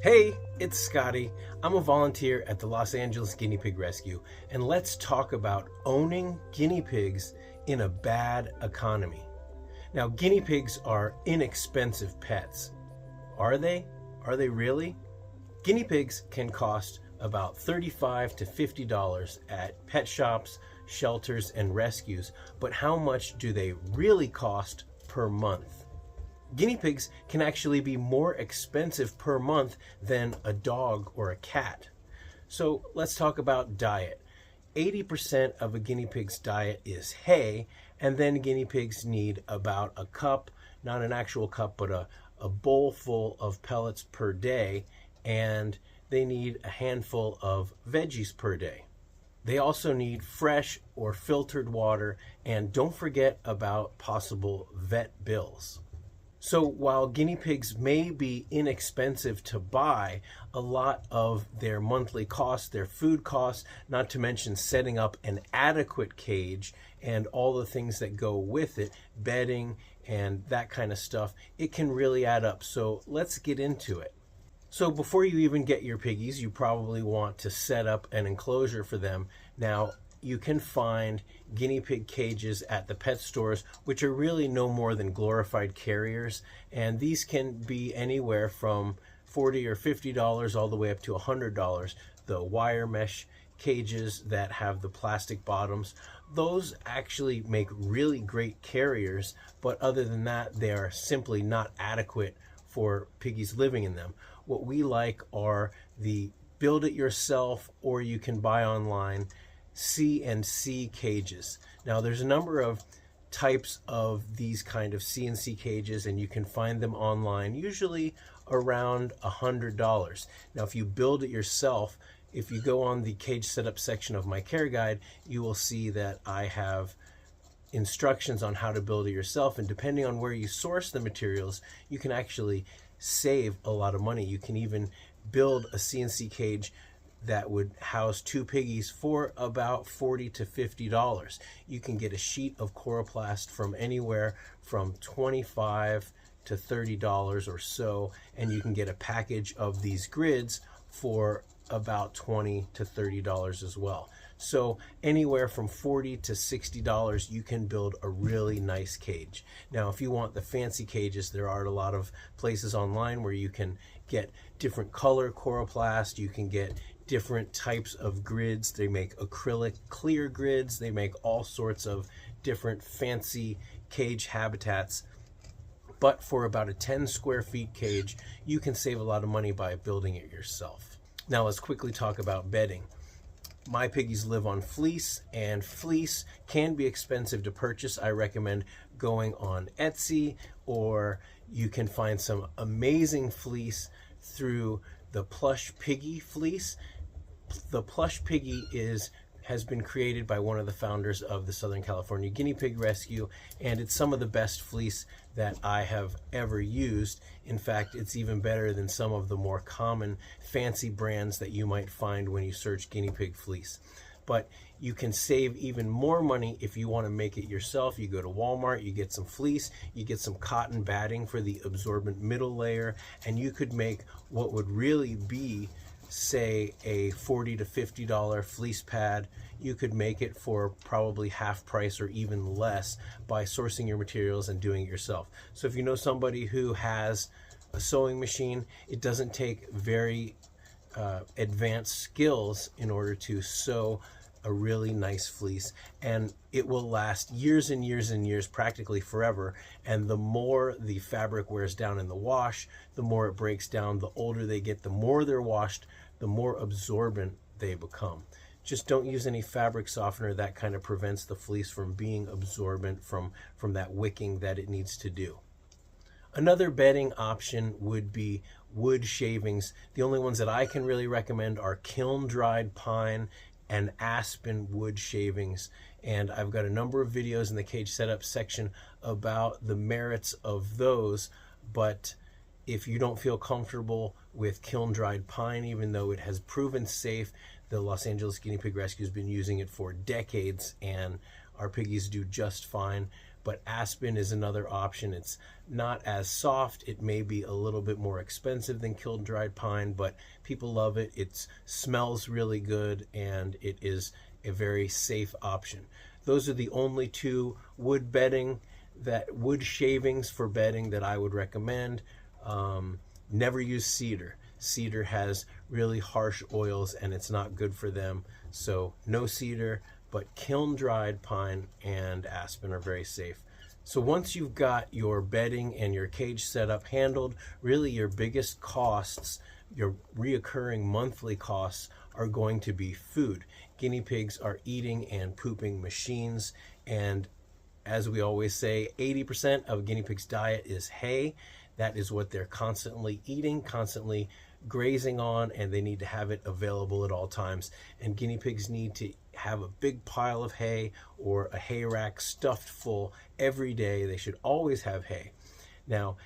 Hey, it's Scotty. I'm a volunteer at the Los Angeles Guinea Pig Rescue, and let's talk about owning guinea pigs in a bad economy. Now, guinea pigs are inexpensive pets. Are they? Are they really? Guinea pigs can cost about $35 to $50 at pet shops, shelters, and rescues, but how much do they really cost per month? Guinea pigs can actually be more expensive per month than a dog or a cat. So let's talk about diet. 80% of a guinea pig's diet is hay, and then guinea pigs need about a cup, not an actual cup, but a bowl full of pellets per day, and they need a handful of veggies per day. They also need fresh or filtered water, and don't forget about possible vet bills. So while guinea pigs may be inexpensive to buy, a lot of their monthly costs, their food costs, not to mention setting up an adequate cage and all the things that go with it, bedding and that kind of stuff, it can really add up. So let's get into it. So before you even get your piggies, you probably want to set up an enclosure for them. Now, you can find guinea pig cages at the pet stores, which are really no more than glorified carriers. And these can be anywhere from $40 or $50 all the way up to $100. The wire mesh cages that have the plastic bottoms, those actually make really great carriers, but other than that, they are simply not adequate for piggies living in them. What we like are the build it yourself, or you can buy online, C&C cages. Now there's a number of types of these kind of C&C cages, and you can find them online, usually around $100. Now if you build it yourself, if you go on the cage setup section of my care guide, you will see that I have instructions on how to build it yourself, and depending on where you source the materials, you can actually save a lot of money. You can even build a C&C cage that would house 2 piggies for about $40 to $50. You can get a sheet of coroplast from anywhere from $25 to $30 or so, and you can get a package of these grids for about $20 to $30 as well. So anywhere from $40 to $60, you can build a really nice cage. Now, if you want the fancy cages, there are a lot of places online where you can get different color coroplast. You can get different types of grids. They make acrylic clear grids. They make all sorts of different fancy cage habitats. But for about a 10 square feet cage, you can save a lot of money by building it yourself. Now let's quickly talk about bedding. My piggies live on fleece, and fleece can be expensive to purchase. I recommend going on Etsy, or you can find some amazing fleece through the Plush Piggy fleece. The Plush Piggy has been created by one of the founders of the Southern California Guinea Pig Rescue, and it's some of the best fleece that I have ever used. In fact, it's even better than some of the more common fancy brands that you might find when you search guinea pig fleece. But you can save even more money if you want to make it yourself. You go to Walmart, you get some fleece, you get some cotton batting for the absorbent middle layer, and you could make what would really be, say, a $40 to $50 fleece pad. You could make it for probably half price or even less by sourcing your materials and doing it yourself. So if you know somebody who has a sewing machine, it doesn't take very advanced skills in order to sew a really nice fleece, and it will last years and years and years, practically forever. And the more the fabric wears down in the wash, the more it breaks down. The older they get, the more they're washed, the more absorbent they become. Just don't use any fabric softener. That kind of prevents the fleece from being absorbent from that wicking that it needs to do. Another bedding option would be wood shavings. The only ones that I can really recommend are kiln-dried pine and aspen wood shavings, and I've got a number of videos in the cage setup section about the merits of those. But if you don't feel comfortable with kiln-dried pine, even though it has proven safe, the Los Angeles Guinea Pig Rescue has been using it for decades, and our piggies do just fine. but aspen is another option. It's not as soft. It may be a little bit more expensive than kiln dried pine, but people love it. It smells really good, and it is a very safe option. Those are the only two wood shavings for bedding that I would recommend. Never use cedar. Cedar has really harsh oils and it's not good for them. So no cedar, but kiln dried pine and aspen are very safe. So once you've got your bedding and your cage setup handled, really your biggest costs, your reoccurring monthly costs, are going to be food. Guinea pigs are eating and pooping machines, and as we always say, 80% of a guinea pig's diet is hay. That is what they're constantly eating, constantly grazing on, and they need to have it available at all times. And guinea pigs need to have a big pile of hay or a hay rack stuffed full every day. They should always have hay. Now,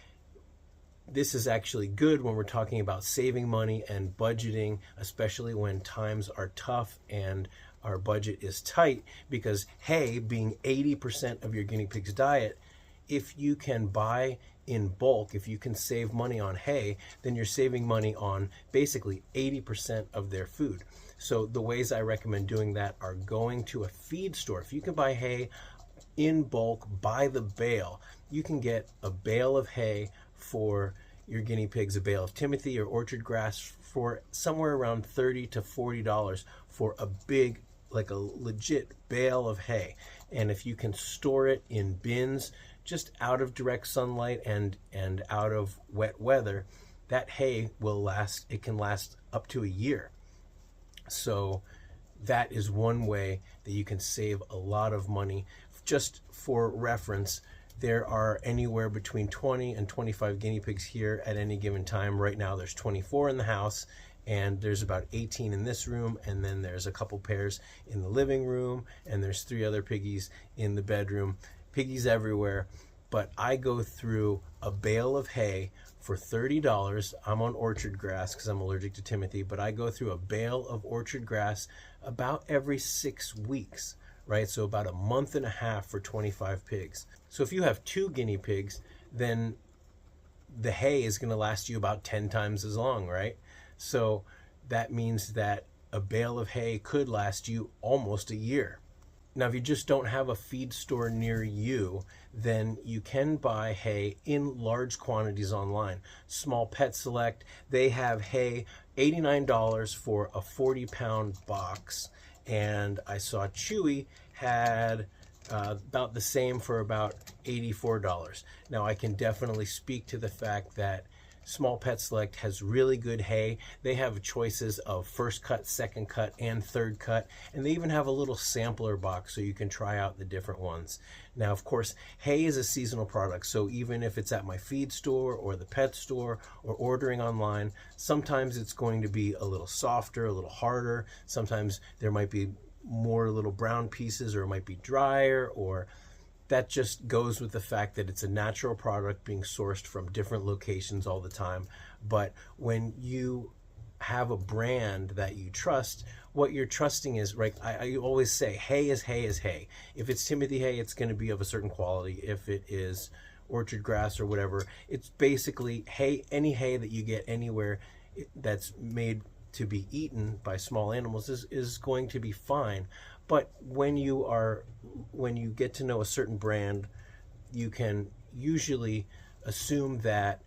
this is actually good when we're talking about saving money and budgeting, especially when times are tough and our budget is tight, because hay being 80% of your guinea pig's diet, if you can buy in bulk, if you can save money on hay, then you're saving money on basically 80% of their food. So the ways I recommend doing that are going to a feed store. If you can buy hay in bulk by the bale, you can get a bale of hay for your guinea pigs, a bale of timothy or orchard grass for somewhere around $30 to $40 for a big, like a legit bale of hay. And if you can store it in bins just out of direct sunlight and out of wet weather, that hay will last. It can last up to a year. So that is one way that you can save a lot of money. Just for reference, there are anywhere between 20 and 25 guinea pigs here at any given time. Right now there's 24 in the house, and there's about 18 in this room, and then there's a couple pairs in the living room, and there's 3 other piggies in the bedroom. Piggies everywhere. But I go through a bale of hay for $30. I'm on orchard grass because I'm allergic to timothy, but I go through a bale of orchard grass about every 6 weeks, right? So about a month and a half for 25 pigs. So if you have 2 guinea pigs, then the hay is going to last you about 10 times as long, right? So that means that a bale of hay could last you almost a year. Now, if you just don't have a feed store near you, then you can buy hay in large quantities online. Small Pet Select, they have hay, $89 for a 40-pound box. And I saw Chewy had about the same for about $84. Now, I can definitely speak to the fact that Small Pet Select has really good hay. They have choices of first cut, second cut, and third cut, and they even have a little sampler box so you can try out the different ones. Now, of course, hay is a seasonal product, so even if it's at my feed store or the pet store or ordering online, sometimes it's going to be a little softer, a little harder. Sometimes there might be more little brown pieces, or it might be drier, or that just goes with the fact that it's a natural product being sourced from different locations all the time. But when you have a brand that you trust, what you're trusting is, right, I always say hay is hay is hay. If it's timothy hay, it's going to be of a certain quality. If it is orchard grass or whatever, it's basically hay. Any hay that you get anywhere that's made to be eaten by small animals is going to be fine. But when you get to know a certain brand, you can usually assume that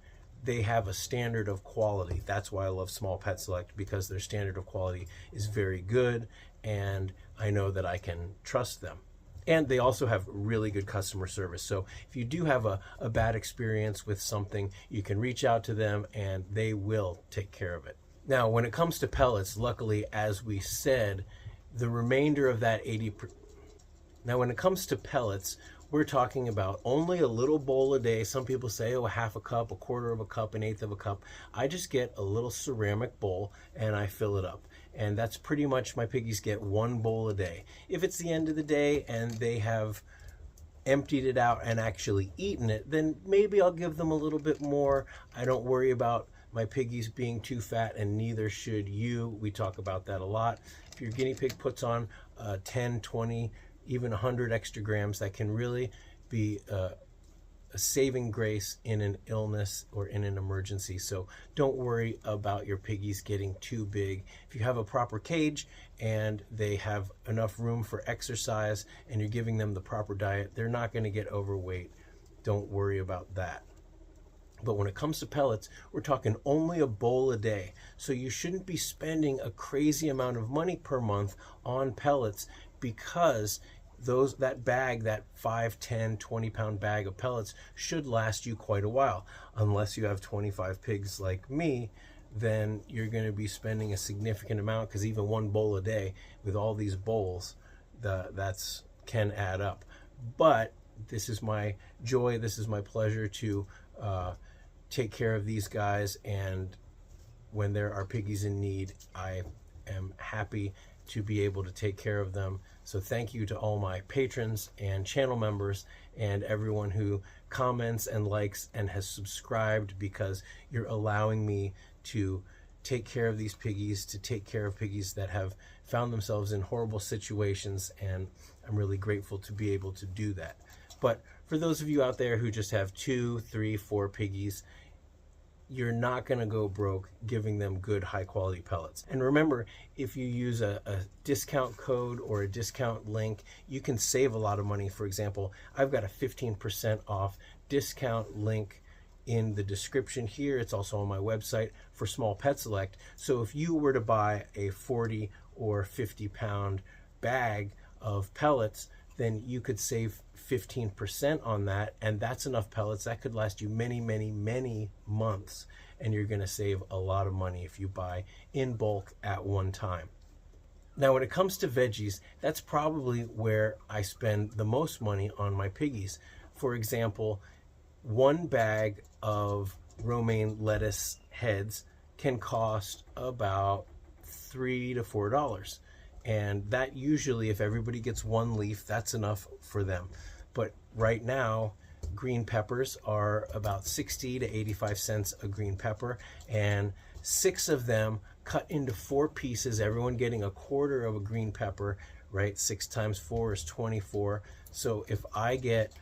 they have a standard of quality. That's why I love Small Pet Select, because their standard of quality is very good, and I know that I can trust them. And they also have really good customer service. So if you do have a bad experience with something, you can reach out to them and they will take care of it. Now, when it comes to pellets, luckily, as we said, the remainder of that 80%. Now, when it comes to pellets, we're talking about only a little bowl a day. Some people say, oh, a half a cup, a quarter of a cup, an eighth of a cup. I just get a little ceramic bowl and I fill it up. And that's pretty much, my piggies get 1 bowl a day. If it's the end of the day and they have emptied it out and actually eaten it, then maybe I'll give them a little bit more. I don't worry about my piggies being too fat, and neither should you. We talk about that a lot. If your guinea pig puts on 10, 20, even 100 extra grams, that can really be a saving grace in an illness or in an emergency. So don't worry about your piggies getting too big. If you have a proper cage and they have enough room for exercise and you're giving them the proper diet, they're not going to get overweight. Don't worry about that. But when it comes to pellets, we're talking only a bowl a day. So you shouldn't be spending a crazy amount of money per month on pellets, because that bag, that 5, 10, 20-pound bag of pellets should last you quite a while. Unless you have 25 pigs like me, then you're going to be spending a significant amount, because even one bowl a day with all these bowls, that's can add up. But this is my joy, this is my pleasure to take care of these guys, and when there are piggies in need, I am happy to be able to take care of them. So thank you to all my patrons and channel members and everyone who comments and likes and has subscribed, because you're allowing me to take care of these piggies, to take care of piggies that have found themselves in horrible situations, and I'm really grateful to be able to do that. But for those of you out there who just have 2, 3, 4 piggies, you're not going to go broke giving them good high quality pellets. And remember, if you use a discount code or a discount link, you can save a lot of money. For example, I've got a 15% off discount link in the description here. It's also on my website for Small Pet Select. So if you were to buy a 40 or 50 pound bag of pellets, then you could save 15% on that, and that's enough pellets that could last you many, many, many months, and you're going to save a lot of money if you buy in bulk at one time. Now, when it comes to veggies, that's probably where I spend the most money on my piggies. For example, one bag of romaine lettuce heads can cost about $3 to $4. And that usually, if everybody gets one leaf, that's enough for them. But right now, green peppers are about 60 to 85 cents a green pepper, and 6 of them cut into 4 pieces, everyone getting a quarter of a green pepper, right? 6 times 4 is 24. So if I get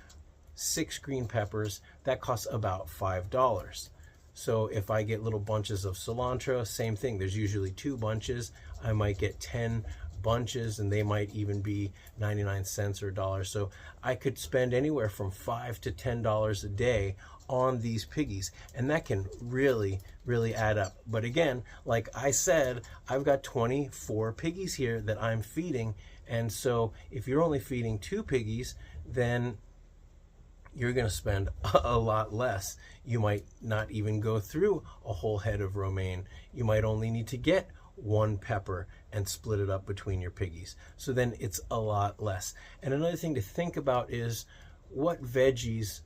6 green peppers, that costs about $5. So if I get little bunches of cilantro, same thing. There's usually 2 bunches. I might get 10 bunches, and they might even be 99 cents or $1. So I could spend anywhere from $5 to $10 a day on these piggies, and that can really, really add up. But again, like I said, I've got 24 piggies here that I'm feeding, and so if you're only feeding 2 piggies, then you're going to spend a lot less. You might not even go through a whole head of romaine. You might only need to get 1 pepper and split it up between your piggies. So then it's a lot less. And another thing to think about is what veggies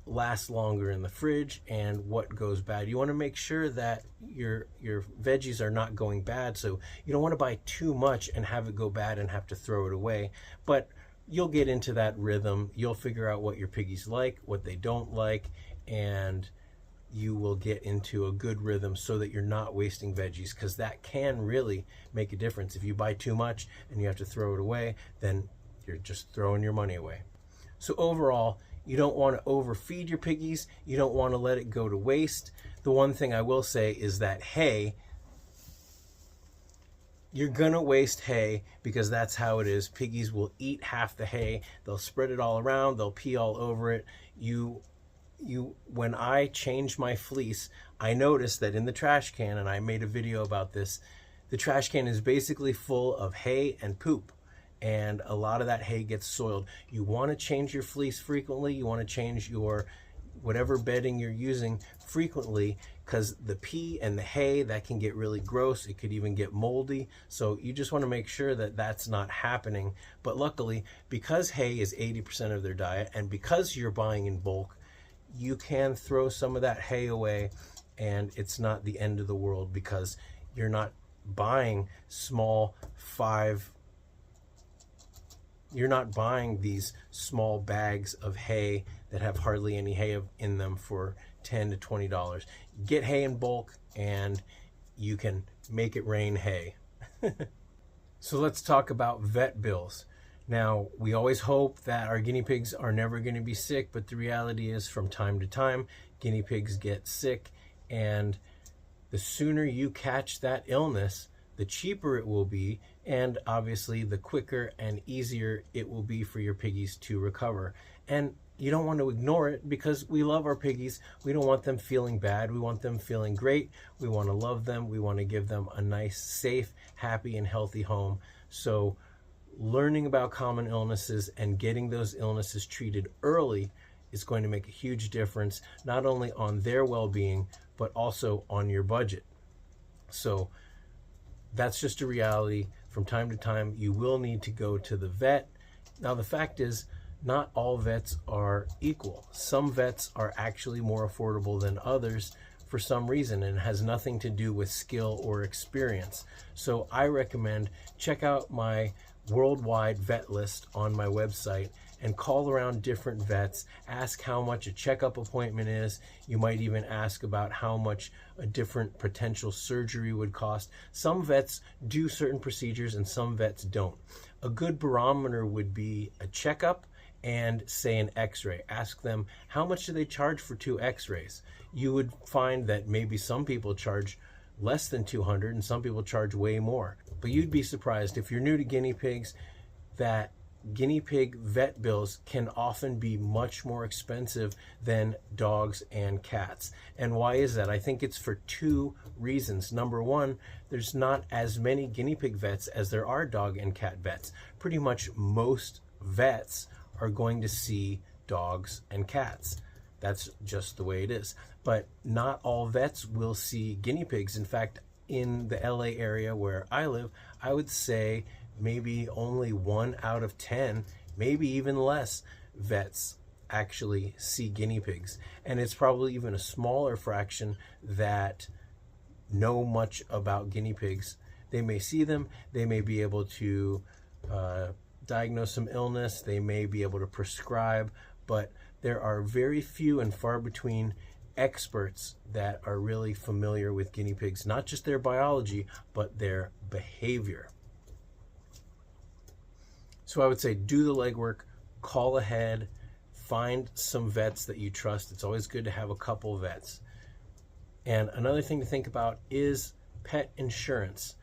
last longer in the fridge and what goes bad. You want to make sure that your veggies are not going bad. So you don't want to buy too much and have it go bad and have to throw it away. But you'll get into that rhythm. You'll figure out what your piggies like, what they don't like, and you will get into a good rhythm so that you're not wasting veggies, because that can really make a difference. If you buy too much and you have to throw it away, then you're just throwing your money away. So overall, you don't want to overfeed your piggies. You don't want to let it go to waste. The one thing I will say is that hay, you're gonna waste hay, because that's how it is. Piggies will eat half the hay. They'll spread it all around. They'll pee all over it. When I change my fleece, I noticed that in the trash can, and I made a video about this, the trash can is basically full of hay and poop, and a lot of that hay gets soiled. You want to change your fleece frequently. You want to change your whatever bedding you're using frequently, because the pee and the hay, that can get really gross. It could even get moldy. So you just want to make sure that that's not happening. But luckily, because hay is 80% of their diet, and because you're buying in bulk, you can throw some of that hay away, and it's not the end of the world, because you're not buying you're not buying these small bags of hay that have hardly any hay in them for $10 to $20. Get hay in bulk, and you can make it rain hay. So let's talk about vet bills. Now, we always hope that our guinea pigs are never going to be sick, but the reality is from time to time, guinea pigs get sick, and the sooner you catch that illness, the cheaper it will be, and obviously the quicker and easier it will be for your piggies to recover. And you don't want to ignore it, because we love our piggies. We don't want them feeling bad. We want them feeling great. We want to love them. We want to give them a nice, safe, happy, and healthy home. So learning about common illnesses and getting those illnesses treated early is going to make a huge difference, not only on their well-being, but also on your budget. So that's just a reality. From time to time, you will need to go to the vet. Now, the fact is, not all vets are equal. Some vets are actually more affordable than others for some reason, and it has nothing to do with skill or experience. So I recommend check out my worldwide vet list on my website and call around different vets, ask how much a checkup appointment is. You might even ask about how much a different potential surgery would cost. Some vets do certain procedures and some vets don't. A good barometer would be a checkup and, say, an x-ray. Ask them, how much do they charge for 2 x-rays? You would find that maybe some people charge less than $200 and some people charge way more. But you'd be surprised, if you're new to guinea pigs, that guinea pig vet bills can often be much more expensive than dogs and cats. And why is that? I think it's for 2 reasons. Number one, there's not as many guinea pig vets as there are dog and cat vets. Pretty much most vets are going to see dogs and cats. That's just the way it is. But not all vets will see guinea pigs. In fact, in the LA area where I live, I would say maybe only 1 out of 10, maybe even less, vets actually see guinea pigs. And it's probably even a smaller fraction that know much about guinea pigs. They may see them, they may be able to diagnose some illness, they may be able to prescribe, but there are very few and far between experts that are really familiar with guinea pigs, not just their biology, but their behavior. So I would say do the legwork, call ahead, find some vets that you trust. It's always good to have a couple vets. And another thing to think about is pet insurance.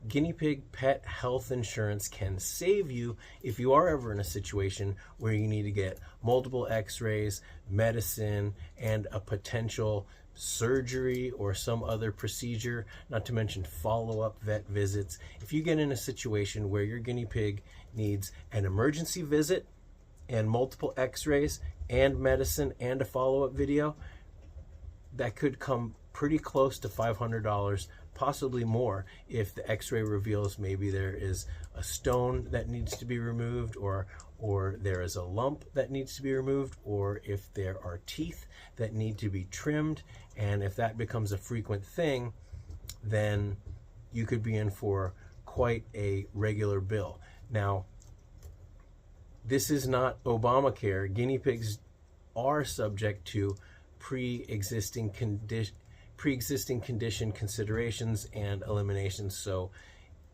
Guinea pig pet health insurance can save you if you are ever in a situation where you need to get multiple x-rays, medicine, and a potential surgery or some other procedure, not to mention follow-up vet visits. If you get in a situation where your guinea pig needs an emergency visit and multiple x-rays and medicine and a follow-up video, that could come pretty close to $500, possibly more, if the x-ray reveals maybe there is a stone that needs to be removed, or there is a lump that needs to be removed, or if there are teeth that need to be trimmed. And if that becomes a frequent thing, then you could be in for quite a regular bill. Now, this is not Obamacare. Guinea pigs are subject to pre-existing condition considerations and eliminations. So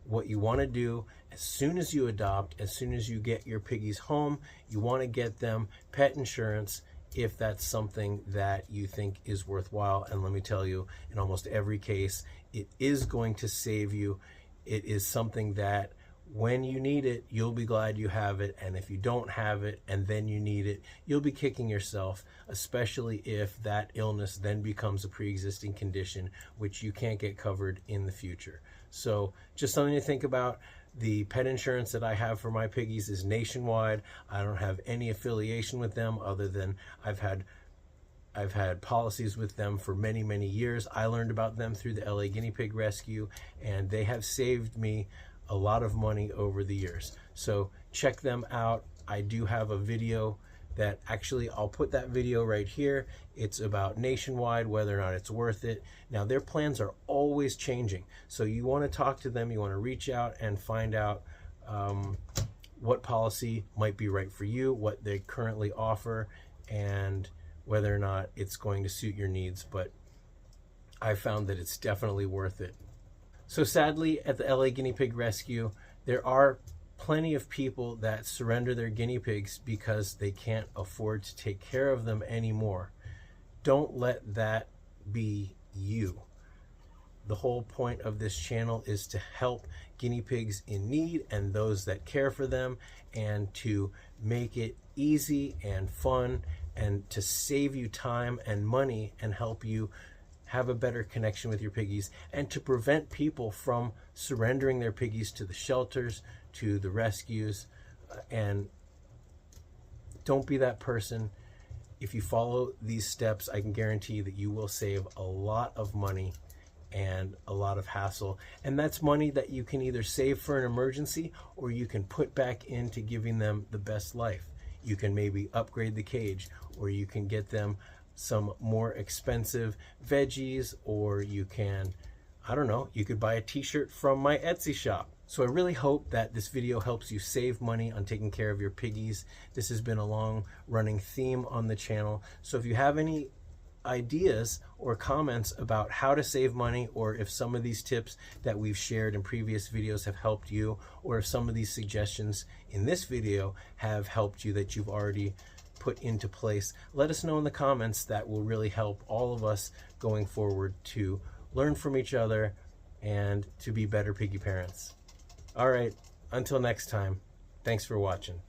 what you want to do as soon as you adopt, as soon as you get your piggies home, you want to get them pet insurance if that's something that you think is worthwhile. And let me tell you, in almost every case, it is going to save you. It is something that when you need it, you'll be glad you have it. And if you don't have it and then you need it, you'll be kicking yourself, especially if that illness then becomes a pre-existing condition, which you can't get covered in the future. So just something to think about. The pet insurance that I have for my piggies is nationwide. I don't have any affiliation with them other than I've had policies with them for many, many years. I learned about them through the LA Guinea Pig Rescue, and they have saved me a lot of money over the years. So check them out. I do have a video that actually, I'll put that video right here. It's about nationwide, whether or not it's worth it. Now, their plans are always changing. So you want to talk to them, you want to reach out and find out what policy might be right for you, what they currently offer, and whether or not it's going to suit your needs. But I found that it's definitely worth it. So sadly, at the LA Guinea Pig Rescue, there are plenty of people that surrender their guinea pigs because they can't afford to take care of them anymore. Don't let that be you. The whole point of this channel is to help guinea pigs in need and those that care for them, and to make it easy and fun, and to save you time and money and help you have a better connection with your piggies, and to prevent people from surrendering their piggies to the shelters, to the rescues. And don't be that person. If you follow these steps, I can guarantee that you will save a lot of money and a lot of hassle. And that's money that you can either save for an emergency, or you can put back into giving them the best life. You can maybe upgrade the cage, or you can get them some more expensive veggies, or you can, I don't know, you could buy a t-shirt from my Etsy shop. So I really hope that this video helps you save money on taking care of your piggies. This has been a long running theme on the channel. So if you have any ideas or comments about how to save money, or if some of these tips that we've shared in previous videos have helped you, or if some of these suggestions in this video have helped you that you've already put into place, let us know in the comments. That will really help all of us going forward to learn from each other and to be better piggy parents. All right, until next time, thanks for watching.